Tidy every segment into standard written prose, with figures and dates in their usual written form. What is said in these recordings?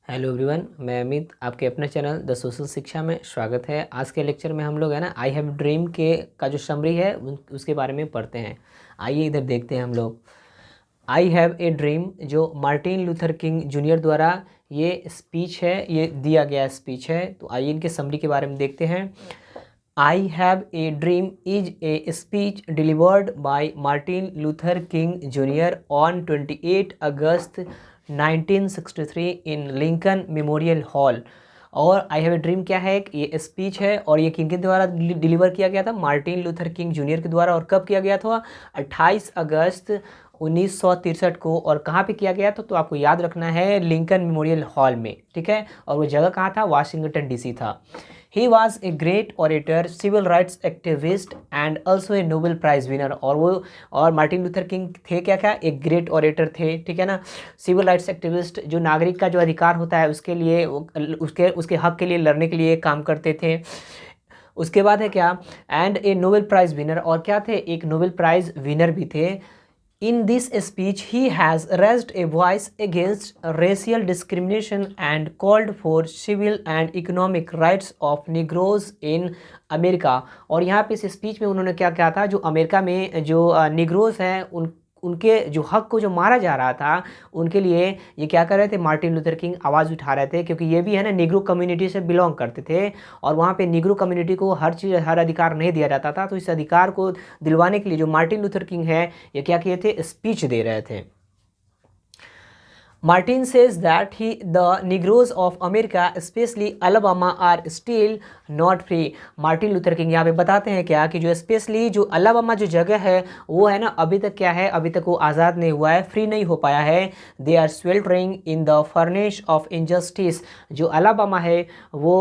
Hello everyone, मैं अमित आपके अपने चैनल द सोशल शिक्षा में स्वागत है। आज के लेक्चर में हम लोग है ना आई हैव ड्रीम के का जो समरी है उसके बारे में पढ़ते हैं। आइए इधर देखते हैं हम लोग। आई हैव ए ड्रीम जो मार्टिन लूथर किंग जूनियर द्वारा ये स्पीच है, ये दिया गया स्पीच है। तो आइए इनके समरी के बारे में देखते हैं। I have a dream is a speech delivered by Martin Luther king junior on 28 August 1963 in Lincoln memorial hall. और आई हैव ए ड्रीम क्या है, ये स्पीच है और ये किन के द्वारा डिलीवर किया गया था? मार्टिन लूथर किंग जूनियर के द्वारा। और कब किया गया था? 28 अगस्त 1963 को। और कहाँ पे किया गया था? तो आपको याद रखना है, लिंकन मेमोरियल हॉल में, ठीक है। और वो जगह कहाँ था? वाशिंगटन डीसी था। He was a great orator, civil rights activist and also a Nobel Prize winner। और मार्टिन लूथर किंग थे क्या क्या? एक ग्रेट ऑरेटर थे, ठीक है ना। सिविल राइट्स एक्टिविस्ट, जो नागरिक का जो अधिकार होता है उसके लिए उसके हक के लिए लड़ने के लिए काम करते थे। उसके बाद है क्या? And A Nobel prize winner. और क्या थे? एक नोबेल प्राइज़ विनर भी थे। In this speech, he has raised a voice against racial discrimination and called for civil and economic rights of Negroes in America। और यहाँ पे इस स्पीच में उन्होंने क्या कहा था? जो अमेरिका में जो निग्रोज हैं उनके जो हक को जो मारा जा रहा था उनके लिए ये क्या कर रहे थे? मार्टिन लूथर किंग आवाज़ उठा रहे थे, क्योंकि ये भी है ना निग्रो कम्युनिटी से बिलोंग करते थे। और वहाँ पे निग्रो कम्युनिटी को हर चीज़, हर अधिकार नहीं दिया जाता था। तो इस अधिकार को दिलवाने के लिए जो मार्टिन लूथर किंग है ये क्या किए थे? स्पीच दे रहे थे। Martin says that the Negroes of America, especially Alabama, are still not free। Martin Luther king यहाँ पे बताते हैं क्या कि जो स्पेशली जो अलाबामा जो जगह है वो है ना, अभी तक क्या है? अभी तक वो आज़ाद नहीं हुआ है, फ्री नहीं हो पाया है। They are sweltering in the furnace of injustice. जो अलाबामा है वो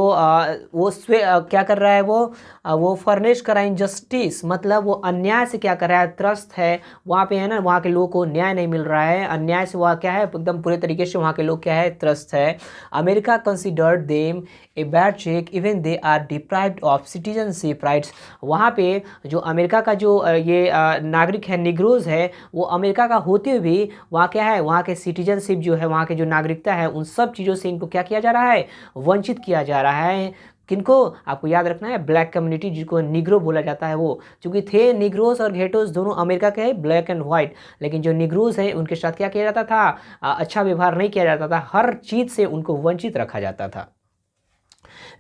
क्या कर रहा है? वो फर्नेस कर रहा है इनजस्टिस, मतलब वो अन्याय से क्या कर रहा है? त्रस्त है। वहाँ पे है ना, वहाँ के लोगों को न्याय नहीं मिल रहा है, अन्याय से वहाँ क्या है? एकदम पूरे तरीके से वहाँ के लोग क्या है? त्रस्त है। America considered them a bad check even they are deprived of citizenship rights. वहाँ पे जो अमेरिका का जो ये नागरिक है, निग्रोज है, वो अमेरिका का होते हुए भी वहाँ क्या है? वहाँ के सिटीजनशिप जो है, वहाँ के जो नागरिकता है, उन सब चीज़ों से इनको क्या किया जा रहा है? वंचित किया जा रहा है। किनको? आपको याद रखना है, ब्लैक कम्युनिटी जिसको निग्रो बोला जाता है वो। क्योंकि थे निग्रोस और घेटोस दोनों अमेरिका के हैं, ब्लैक एंड वाइट। लेकिन जो निग्रोस हैं उनके साथ क्या किया जाता था? अच्छा व्यवहार नहीं किया जाता था, हर चीज़ से उनको वंचित रखा जाता था।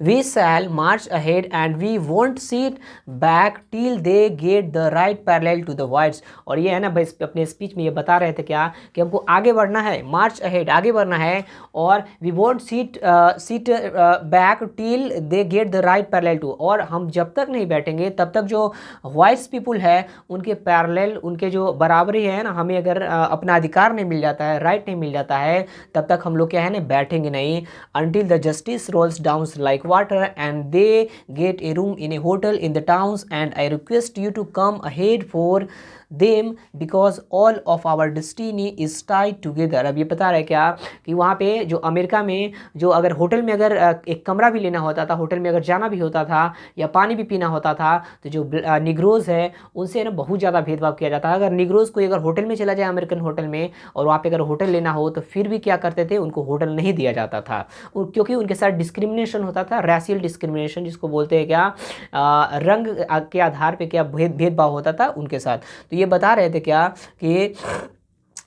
We shall march ahead and we won't sit back till they get the right parallel to the whites। और ये है ना भाई, अपने स्पीच में ये बता रहे थे क्या कि हमको आगे बढ़ना है, मार्च अहेड, आगे बढ़ना है। और we won't sit back till they get the right parallel to. और हम जब तक नहीं बैठेंगे तब तक जो वाइट्स पीपुल है उनके पैरेलल, उनके जो बराबरी है ना, हमें अगर अपना अधिकार नहीं मिल जाता है, राइट नहीं मिल जाता है, तब तक हम लोग क्या है ना, बैठेंगे नहीं। until the justice rolls down like water and they get a room in a hotel in the towns, and I request you to come ahead for them because all of our destiny is tied together। अब ये बता रहे क्या कि वहाँ पे जो America में जो अगर होटल में अगर एक कमरा भी लेना होता था, होटल में अगर जाना भी होता था या पानी भी पीना होता था, तो जो निग्रोज है उनसे ना बहुत ज़्यादा भेदभाव किया जाता है। अगर निग्रोज कोई अगर होटल में चला जाए, अमेरिकन होटल में, और वहाँ पे अगर होटल लेना हो तो फिर भी क्या करते थे? उनको होटल नहीं दिया जाता था, क्योंकि उनके साथ डिस्क्रिमिनेशन होता था, रैशियल डिस्क्रिमिनेशन जिसको बोलते हैं क्या, रंग के आधार पे क्या भेदभाव होता था उनके साथ। तो ये बता रहे थे क्या कि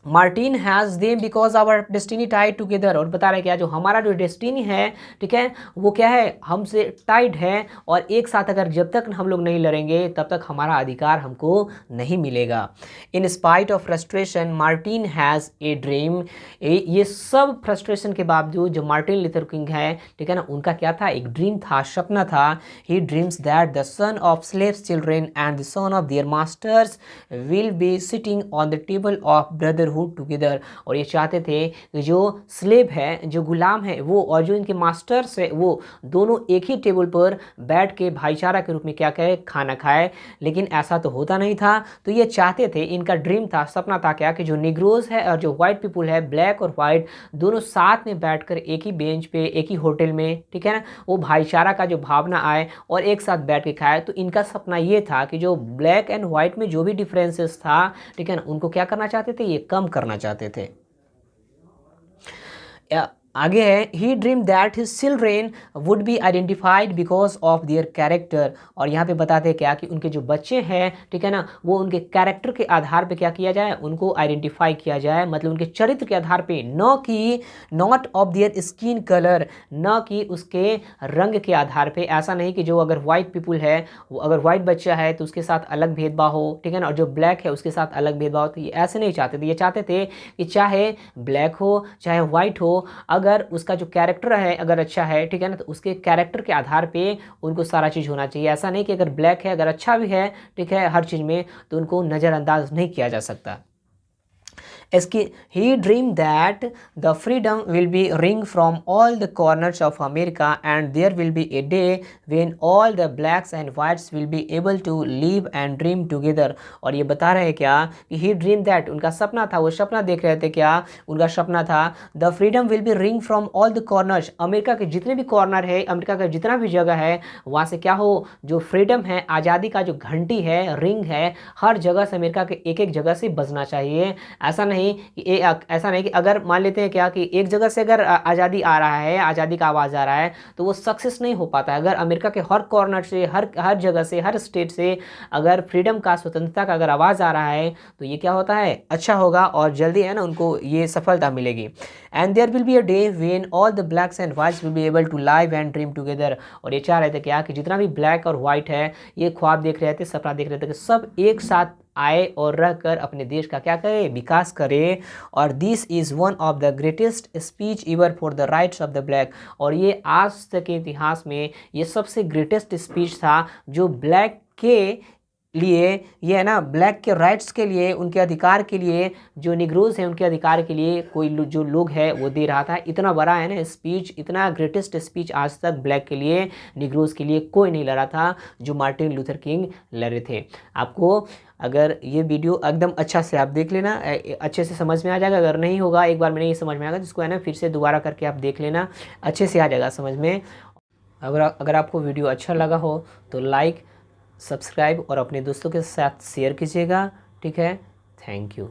Martin has them because our destiny tied together. और बता रहे क्या, जो हमारा जो डेस्टिनी है, ठीक है, वो क्या है? हमसे टाइड है। और एक साथ अगर जब तक हम लोग नहीं लड़ेंगे तब तक हमारा अधिकार हमको नहीं मिलेगा। In spite of frustration Martin has a dream. ये सब फ्रस्ट्रेशन के बावजूद जो मार्टिन लूथर किंग है, ठीक है ना, उनका क्या था? एक ड्रीम था, सपना था। He dreams that the son of slaves children and the son of their masters will be sitting on the table of brotherhood together. और ये चाहते थे कि जो स्लेव है, जो गुलाम है, वो और जो इनके मास्टर्स है, वो दोनों एक ही टेबल पर बैठ के भाईचारा के रूप में क्या कहे? खाना खाए। लेकिन ऐसा तो होता नहीं था। तो ये चाहते थे, इनका ड्रीम था, सपना था क्या, कि जो निग्रोज है और जो वाइट पीपुल है, ब्लैक और वाइट, दोनों साथ में बैठकर एक ही बेंच पे, एक ही होटल में, ठीक है ना, वो भाईचारा का जो भावना आए और एक साथ बैठ के खाए। तो इनका सपना ये था कि जो ब्लैक एंड वाइट में जो भी डिफरेंसेस था, ठीक है ना, उनको क्या करना चाहते थे? ये कम करना चाहते थे। आगे है he dream that his children would be identified because of their character. और यहाँ पे बताते हैं क्या कि उनके जो बच्चे हैं, ठीक है ना, वो उनके कैरेक्टर के आधार पे क्या किया जाए, उनको आइडेंटिफाई किया जाए, मतलब उनके चरित्र के आधार पे, न कि not of their skin colour, न कि उसके रंग के आधार पे। ऐसा नहीं कि जो अगर वाइट पीपुल है, वो अगर वाइट बच्चा है तो उसके साथ अलग भेदभाव हो, ठीक है ना, और जो ब्लैक है उसके साथ अलग भेदभाव। तो ये ऐसे नहीं चाहते थे, ये चाहते थे कि चाहे ब्लैक हो चाहे वाइट हो, अगर उसका जो कैरेक्टर है अगर अच्छा है, ठीक है ना, तो उसके कैरेक्टर के आधार पे उनको सारा चीज़ होना चाहिए। ऐसा नहीं कि अगर ब्लैक है अगर अच्छा भी है, ठीक है, हर चीज़ में, तो उनको नज़रअंदाज नहीं किया जा सकता। इसकी he dreamed that the freedom will be ring from all the corners of America and there will be a day when all the blacks and whites will be able to live and dream together। और ये बता रहे हैं क्या कि he dreamed that, उनका सपना था, वो सपना देख रहे थे क्या, उनका सपना था the freedom will be ring from all the corners, America के जितने भी कॉर्नर है, अमेरिका का जितना भी जगह है, वहाँ से क्या हो, जो फ्रीडम है, आज़ादी का जो घंटी है, रिंग है, हर जगह से अमेरिका के एक एक जगह से बजना चाहिए। ऐसा नहीं कि ऐसा नहीं कि अगर मान लेते हैं क्या कि एक जगह से अगर आज़ादी आ रहा है, आज़ादी का आवाज़ आ रहा है, तो वो सक्सेस नहीं हो पाता है। अगर अमेरिका के हर कॉर्नर से, हर जगह से, हर स्टेट से अगर फ्रीडम का, स्वतंत्रता का अगर आवाज़ आ रहा है, तो ये क्या होता है, अच्छा होगा और जल्दी है ना उनको ये सफलता मिलेगी। And there will be a day when all the blacks and whites will be able to live and dream together. और ये चाह रहे थे क्या कि जितना भी ब्लैक और वाइट है, ये ख्वाब देख रहे थे, सपना देख रहे थे कि सब एक साथ आए और रहकर अपने देश का क्या करे, विकास करे। और this is one of the greatest speech इवर for the rights of the black. और ये आज तक के इतिहास में ये सबसे ग्रेटेस्ट स्पीच था जो ब्लैक के लिए, ये है ना, ब्लैक के राइट्स के लिए, उनके अधिकार के लिए, जो निग्रोज हैं उनके अधिकार के लिए कोई जो लोग है वो दे रहा था। इतना बड़ा है ना स्पीच, इतना ग्रेटेस्ट स्पीच आज तक ब्लैक के लिए, निग्रोज के लिए कोई नहीं लड़ा था जो मार्टिन लूथर किंग लड़े थे। आपको अगर ये वीडियो एकदम अच्छा से आप देख लेना, अच्छे से समझ में आ जाएगा। अगर नहीं होगा, एक बार में नहीं समझ में आएगा, जिसको है ना फिर से दोबारा करके आप देख लेना, अच्छे से आ जाएगा समझ में। अगर आपको वीडियो अच्छा लगा हो तो लाइक, सब्सक्राइब और अपने दोस्तों के साथ शेयर कीजिएगा, ठीक है। Thank you.